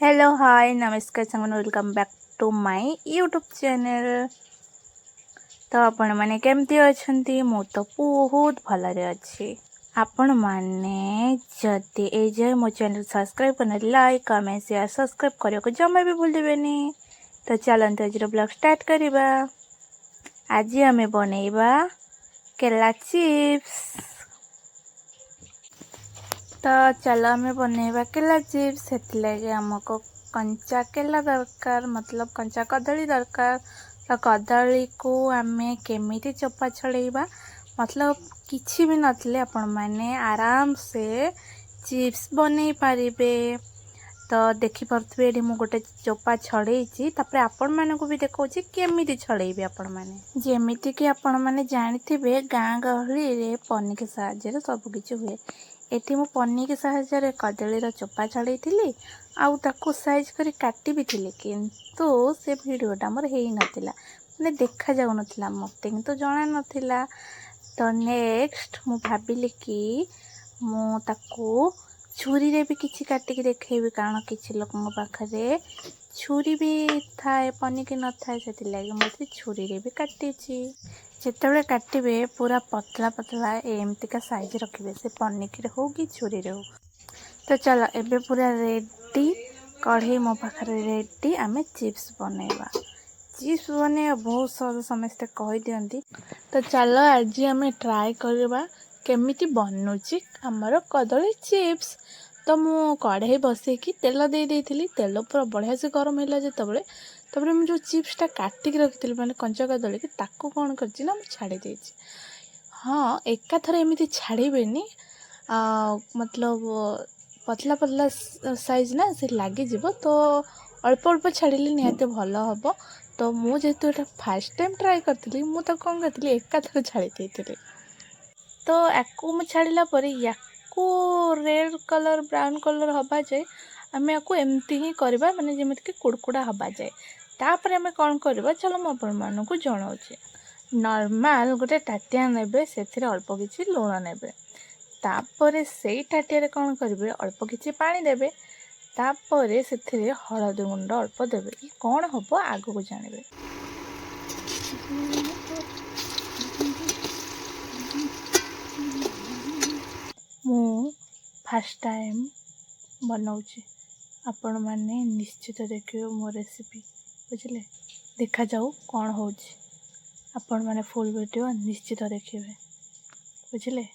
Hello hi नमस्कार संगन welcome back to my YouTube channel. तो आपण माने केमती अछंती मु तो बहुत भलरे अच्छी। आपण माने जदि ए जे मो चैनल सब्सक्राइब करने लाइक कमेंट शेयर सब्सक्राइब करियो को जमा भी भूल दिबेनी। तो चलंत आज ब्लॉग स्टार्ट करिबा। आज हमें बनेइबा केला चिप्स। तो चलो हमें बनेइबा केला चिप्स। सेति लागे हमको कंचा केला दरकार, मतलब कंचा कदली दरकार। तो कदली को आमे केमिति चोपा छड़ेइबा, मतलब किछि भी नथले आपण माने आराम से चिप्स बनै पारिबे। तो देखि परथबे एडी मु गोटे चोपा छड़ेइछि, तापर आपण माने को भी देखौछि केमिति छड़ेइबे। आपण माने जेमिति कि आपण माने जानिथिबे गां गहली रे पन्नी के साहाय्य रे सब किछि हुए। एठी मु पन्नी के साहाय्य रे कदली रो चोपा छड़ेइथिली, आउ ताको साइज करी काटी भी थिले, किंतु से वीडियोटा मोर हेई नथिला, माने देखा जाउ नथिला, मते किंतु जणा नथिला। तो नेक्स्ट मु भाबिली कि मु ताको छुरी रे भी किछि काटी के देखेबी, कारण किछि लोकन पाखरे छुरी भी थाए पन्नी के न थाए, सेति लागि मते छुरी रे भी काटिछि। जेतेबेले काटिबे पूरा पतला पतला एमती का साइज रखिबे, से पन्नी के हो कि छुरी रे हो। तो चलो एबे पूरा रेडी, कढ़ई मो पाखरे रेडी, आमे चिप्स बनेबा। चिप्स बने बहुत सहज समस्ते कहि दियंती। तो चलो आज आमे ट्राई करबा केमिति बनुची हमर कदली चिप्स। तो मु कढ़ई बसे कि तेल दे देइथिली, तेल पूरा बढ़िया से गरम होला जेतेबेले, तबरे मु जो चिप्स टा काटी के रखिथिली माने कंचा कदली के, ताको कोन करछि ना मु छाडी देछि। हां एका थरे एमिति छाड़ीबेनी, मतलब पतला पतला साइज ना से लागी जीवो, तो अल्प अल्प छाड़िले निहाते भलो हबो। तो मु जेतु एटा फर्स्ट टाइम ट्राई करथिली, मु त कोन करथिली एका थरे छाड़ी देइथिली। तो याकू मु छाड़िला परे याकू रेड कलर ब्राउन कलर हबा जाए आमे याकू एमती ही करबा, माने जेमिति कि कुड़कुड़ा हबा जाए। तापर आमे कोन करबा, चलो म अपन मानु को जणाउछि। नॉर्मल गोटे टाटिया नेबे, सेथिरे अल्प किछि लूण नेबे, तापरे सेई टाटिया रे कोन करबे अल्प किछि पानी देबे, तापरे सेथिरे हळदी गुंड अल्प देबे। कि कोन हबो आगु को जानिबे। मु फर्स्ट टाइम बनाऊछि, आपण माने निश्चित देखियो मो रेसिपी, बुझले। देखा जाऊ कोन होछि, आपण माने फुल वीडियो निश्चित देखिबे, बुझले।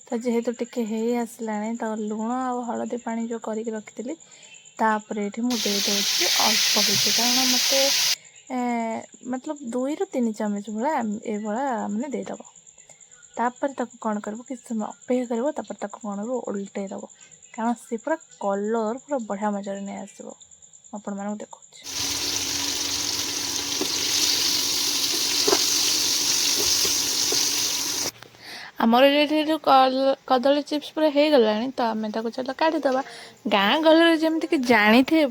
तो जेहेतु टिके हेई आसलाने, तो लूण आ हळदी पानी जो करिक रखिथिली तापरे एठी मु दे दोछि अल्प किछि, कारण मते मतलब 2 ରୁ 3 चम्मच भला ए भला माने दे दबो। तापर ताको कोन करबो कि समय अपेक्षा करबो, तापर ताको कोन करबो उल्टे दबो, कारण से पूरा कलर पूरा बढ़िया मजा नै आसीबो। आपण माने देखौछि आमर ये जो कदली चिप्स पूरा हो गलानी। तो आम चलो काढ़ीदबा। गाँ गहली जमीक जानी थे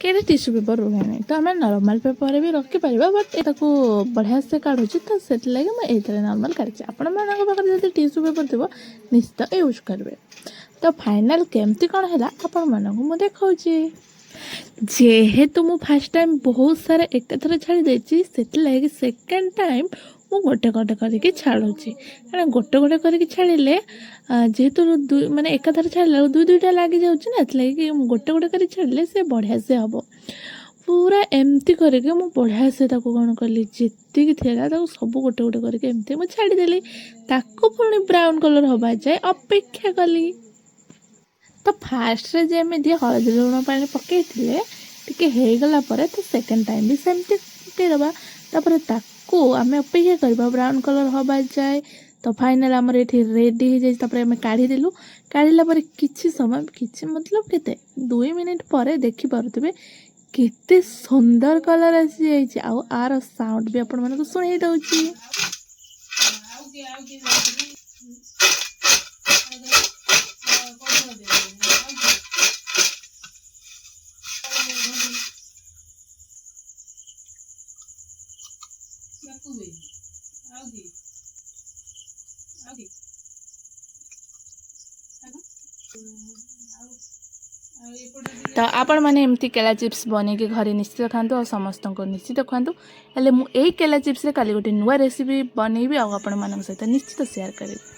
कि टिश्यू पेपर रुहे, तो आम नॉर्मल पेपर भी रखिपर, बट ये बढ़िया से काढ़ुँ, तो से लगे मुझे नॉर्मल काढ़ी। आपण पाखे जब टिश्यू पेपर थी निश्चित यूज करेंगे। तो फाइनाल केमती कौन है आपण मानक मुझे देखाऊँगी। जेहेतु मु फर्स्ट टाइम बहुत सारा एक थर छाड़ी देछि, सेति लागि सेकंड टाइम मु गोटे गोटे करके छाड़ुछि। कारण गोटे गोटे करके छाड़िले जेहेतु माने एक थर छाड़ले दुई दुईटा लागि जाउछि ना, एतलागी गोटे गोटे करके छाड़िले से बढ़िया से हबो। पूरा एमती करके मु बढ़िया से ताको कोन करली, जेति कि थिला ताको सब गोटे गोटे करके एमती मु छाड़ी देली। ताको पुणी ब्राउन कलर हबा जाय अपेक्षा कली। तो फास्ट रे जेमिति हळदी लूण पानी पकई थिले टिके हेगला परे, तो सेकंड टाइम भी सेमती पकई दबा। तापर ताको आमे अपेक्षा करबा ब्राउन कलर हबा जाए। तो फाइनल हमर एठी रेडी हो जाय। तापर आमे काढी देलु, काढिला परे किछि समय, किछि मतलब केते 2 मिनिट परे देखि पारुतबे केते सुंदर कलर आसी जायछि। आ आर साउंड भी आपण मानको सुनै दउछि। तो आपण मैंने एमती केला चिप्स बनैकी घरे निश्चित खातु और समस्त को निश्चित खातु हेले मु एई केला चिप्स रे काली गोटे नुआ रेसिपी बनैबी आ आपण मानक सहित निश्चित शेयर करेबी।